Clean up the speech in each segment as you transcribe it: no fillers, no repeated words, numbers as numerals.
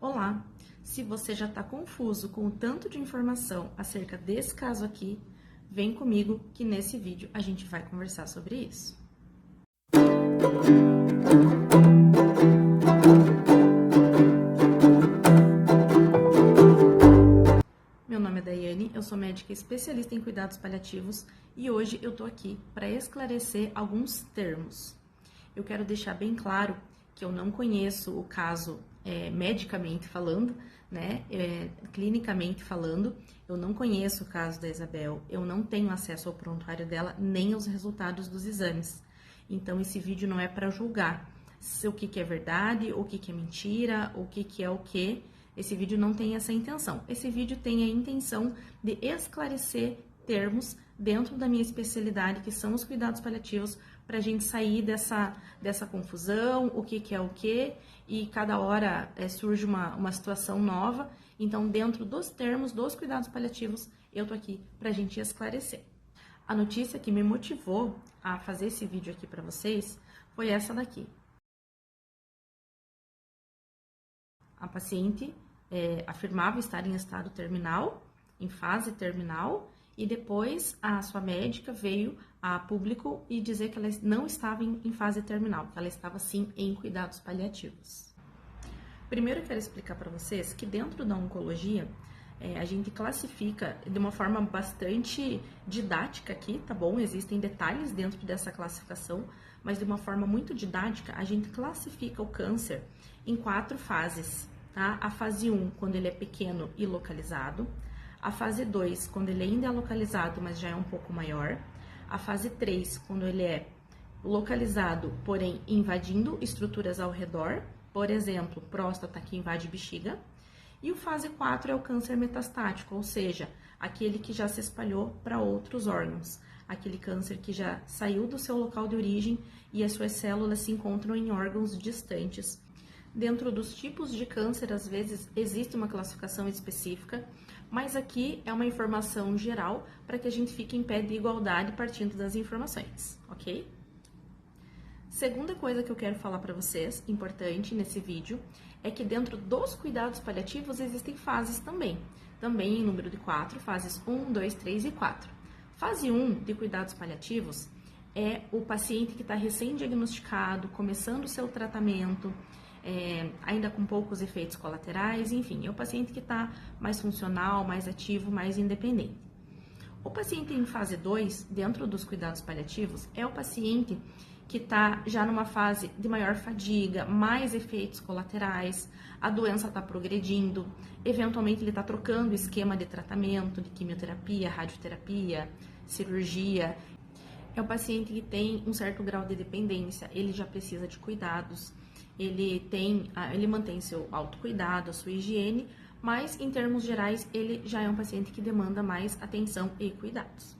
Olá! Se você já está confuso com o tanto de informação acerca desse caso aqui, vem comigo que nesse vídeo a gente vai conversar sobre isso. Meu nome é Daiane, eu sou médica especialista em cuidados paliativos e hoje eu tô aqui para esclarecer alguns termos. Eu quero deixar bem claro que eu não conheço o caso medicamente falando, né, clinicamente falando, eu não conheço o caso da Isabel, eu não tenho acesso ao prontuário dela, nem aos resultados dos exames. Então, esse vídeo não é para julgar o que é verdade, o que é mentira, o que é o quê. Esse vídeo não tem essa intenção. Esse vídeo tem a intenção de esclarecer termos dentro da minha especialidade, que são os cuidados paliativos, para a gente sair dessa confusão, o que é o quê, e cada hora surge uma situação nova. Então, dentro dos termos dos cuidados paliativos, eu tô aqui para a gente esclarecer. A notícia que me motivou a fazer esse vídeo aqui para vocês foi essa daqui. A paciente afirmava estar em estado terminal, em fase terminal, e depois a sua médica veio a público e dizer que ela não estava em fase terminal, que ela estava sim em cuidados paliativos. Primeiro eu quero explicar para vocês que dentro da oncologia, a gente classifica de uma forma bastante didática aqui, tá bom? Existem detalhes dentro dessa classificação, mas de uma forma muito didática, a gente classifica o câncer em 4 fases, tá? A fase 1, quando ele é pequeno e localizado. A fase 2, quando ele ainda é localizado, mas já é um pouco maior. A fase 3, quando ele é localizado, porém invadindo estruturas ao redor, por exemplo, próstata que invade bexiga. E o fase 4 é o câncer metastático, ou seja, aquele que já se espalhou para outros órgãos. Aquele câncer que já saiu do seu local de origem e as suas células se encontram em órgãos distantes. Dentro dos tipos de câncer, às vezes, existe uma classificação específica, mas aqui é uma informação geral para que a gente fique em pé de igualdade partindo das informações, ok? Segunda coisa que eu quero falar para vocês, importante nesse vídeo, é que dentro dos cuidados paliativos existem fases também em número de 4, fases 1, 2, 3 e 4. Fase 1 de cuidados paliativos é o paciente que está recém-diagnosticado, começando o seu tratamento, ainda com poucos efeitos colaterais, enfim, é o paciente que está mais funcional, mais ativo, mais independente. O paciente em fase 2, dentro dos cuidados paliativos, é o paciente que está já numa fase de maior fadiga, mais efeitos colaterais, a doença está progredindo, eventualmente ele está trocando o esquema de tratamento, de quimioterapia, radioterapia, cirurgia. É o paciente que tem um certo grau de dependência, ele já precisa de cuidados, ele mantém seu autocuidado, a sua higiene, mas em termos gerais ele já é um paciente que demanda mais atenção e cuidados.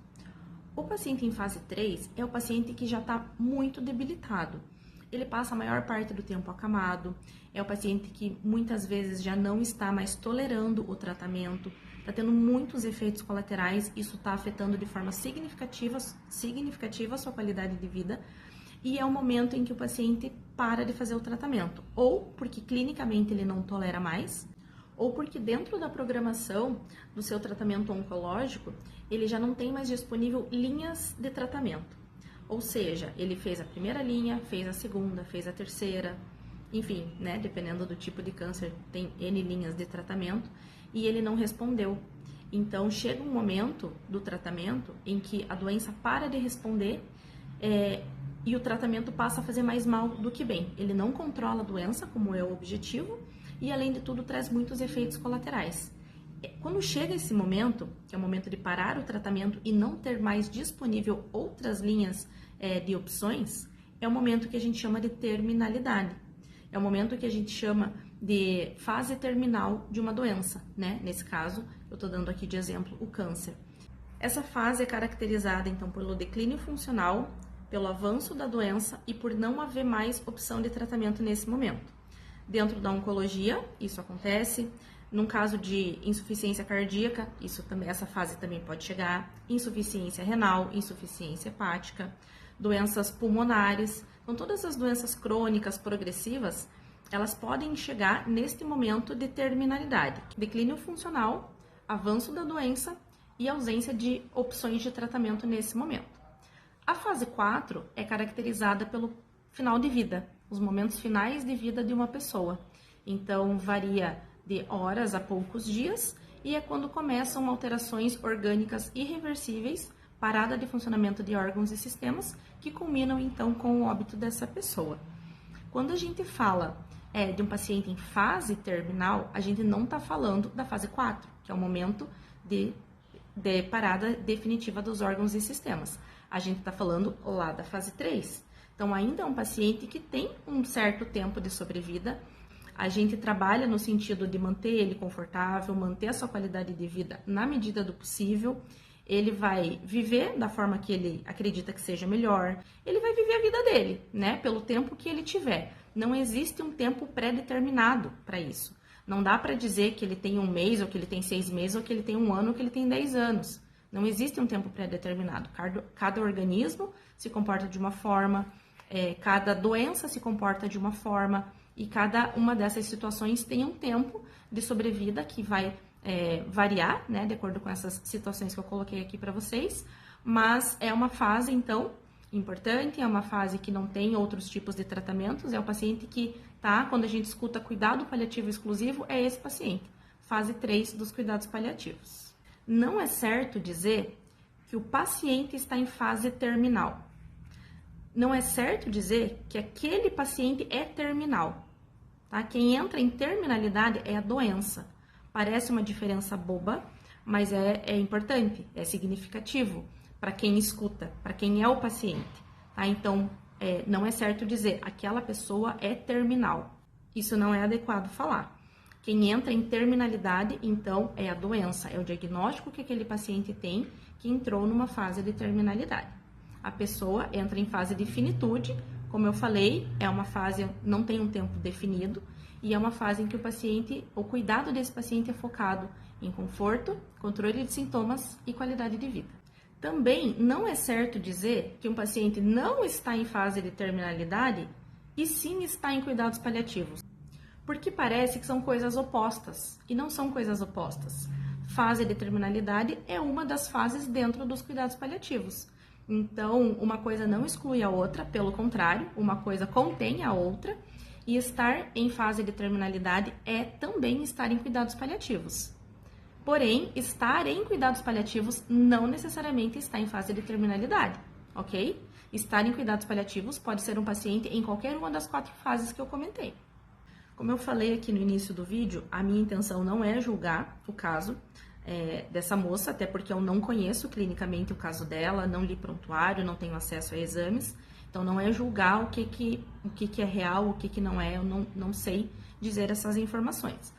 O paciente em fase 3 é o paciente que já está muito debilitado. Ele passa a maior parte do tempo acamado, é o paciente que muitas vezes já não está mais tolerando o tratamento, está tendo muitos efeitos colaterais, isso está afetando de forma significativa a sua qualidade de vida, e é o momento em que o paciente para de fazer o tratamento, ou porque clinicamente ele não tolera mais, ou porque dentro da programação do seu tratamento oncológico, ele já não tem mais disponível linhas de tratamento. Ou seja, ele fez a primeira linha, fez a segunda, fez a terceira, enfim, né, dependendo do tipo de câncer, tem N linhas de tratamento, e ele não respondeu. Então, chega um momento do tratamento em que a doença para de responder e o tratamento passa a fazer mais mal do que bem. Ele não controla a doença, como é o objetivo, e além de tudo traz muitos efeitos colaterais. Quando chega esse momento, que é o momento de parar o tratamento e não ter mais disponível outras linhas de opções, é o momento que a gente chama de terminalidade. É o momento que a gente chama de fase terminal de uma doença, né? Nesse caso, eu estou dando aqui de exemplo o câncer. Essa fase é caracterizada, então, pelo declínio funcional, pelo avanço da doença e por não haver mais opção de tratamento nesse momento. Dentro da oncologia, isso acontece. Num caso de insuficiência cardíaca, essa fase também pode chegar. Insuficiência renal, insuficiência hepática, doenças pulmonares. Então, todas as doenças crônicas progressivas, elas podem chegar neste momento de terminalidade, declínio funcional, avanço da doença e ausência de opções de tratamento nesse momento. A fase 4 é caracterizada pelo final de vida, os momentos finais de vida de uma pessoa. Então, varia de horas a poucos dias e é quando começam alterações orgânicas irreversíveis, parada de funcionamento de órgãos e sistemas, que culminam então com o óbito dessa pessoa. Quando a gente fala de um paciente em fase terminal, a gente não está falando da fase 4, que é o momento de parada definitiva dos órgãos e sistemas. A gente está falando lá da fase 3. Então, ainda é um paciente que tem um certo tempo de sobrevida. A gente trabalha no sentido de manter ele confortável, manter a sua qualidade de vida na medida do possível. Ele vai viver da forma que ele acredita que seja melhor. Ele vai viver a vida dele, né? Pelo tempo que ele tiver. Não existe um tempo pré-determinado para isso. Não dá para dizer que ele tem 1 mês, ou que ele tem 6 meses, ou que ele tem 1 ano, ou que ele tem 10 anos. Não existe um tempo pré-determinado. Cada organismo se comporta de uma forma, cada doença se comporta de uma forma, e cada uma dessas situações tem um tempo de sobrevida que vai variar, né, de acordo com essas situações que eu coloquei aqui para vocês, mas é uma fase, então, importante, é uma fase que não tem outros tipos de tratamentos, é o paciente que tá, quando a gente escuta cuidado paliativo exclusivo, é esse paciente, fase 3 dos cuidados paliativos. Não é certo dizer que o paciente está em fase terminal. Não é certo dizer que aquele paciente é terminal, tá? Quem entra em terminalidade é a doença. Parece uma diferença boba, mas é importante, é significativo para quem escuta, para quem é o paciente, tá? Então, não é certo dizer aquela pessoa é terminal. Isso não é adequado falar. Quem entra em terminalidade, então, é a doença, é o diagnóstico que aquele paciente tem que entrou numa fase de terminalidade. A pessoa entra em fase de finitude, como eu falei, é uma fase, não tem um tempo definido, e é uma fase em que o cuidado desse paciente é focado em conforto, controle de sintomas e qualidade de vida. Também não é certo dizer que um paciente não está em fase de terminalidade e sim está em cuidados paliativos, porque parece que são coisas opostas, e não são coisas opostas. Fase de terminalidade é uma das fases dentro dos cuidados paliativos. Então, uma coisa não exclui a outra, pelo contrário, uma coisa contém a outra, e estar em fase de terminalidade é também estar em cuidados paliativos. Porém, estar em cuidados paliativos não necessariamente está em fase de terminalidade, ok? Estar em cuidados paliativos pode ser um paciente em qualquer uma das 4 fases que eu comentei. Como eu falei aqui no início do vídeo, a minha intenção não é julgar o caso dessa moça, até porque eu não conheço clinicamente o caso dela, não li prontuário, não tenho acesso a exames, então não é julgar o que é real, o que não é, eu não sei dizer essas informações.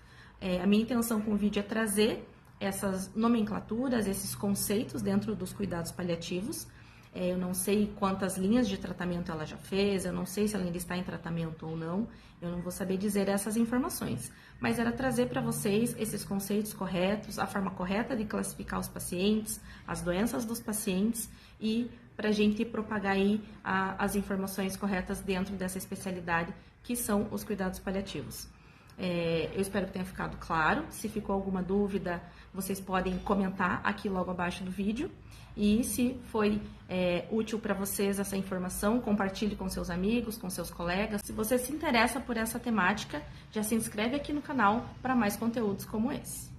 A minha intenção com o vídeo é trazer essas nomenclaturas, esses conceitos dentro dos cuidados paliativos. Eu não sei quantas linhas de tratamento ela já fez, eu não sei se ela ainda está em tratamento ou não, eu não vou saber dizer essas informações, mas era trazer para vocês esses conceitos corretos, a forma correta de classificar os pacientes, as doenças dos pacientes e para a gente propagar aí as informações corretas dentro dessa especialidade que são os cuidados paliativos. Eu espero que tenha ficado claro. Se ficou alguma dúvida, vocês podem comentar aqui logo abaixo do vídeo. E se foi útil para vocês essa informação, compartilhe com seus amigos, com seus colegas. Se você se interessa por essa temática, já se inscreve aqui no canal para mais conteúdos como esse.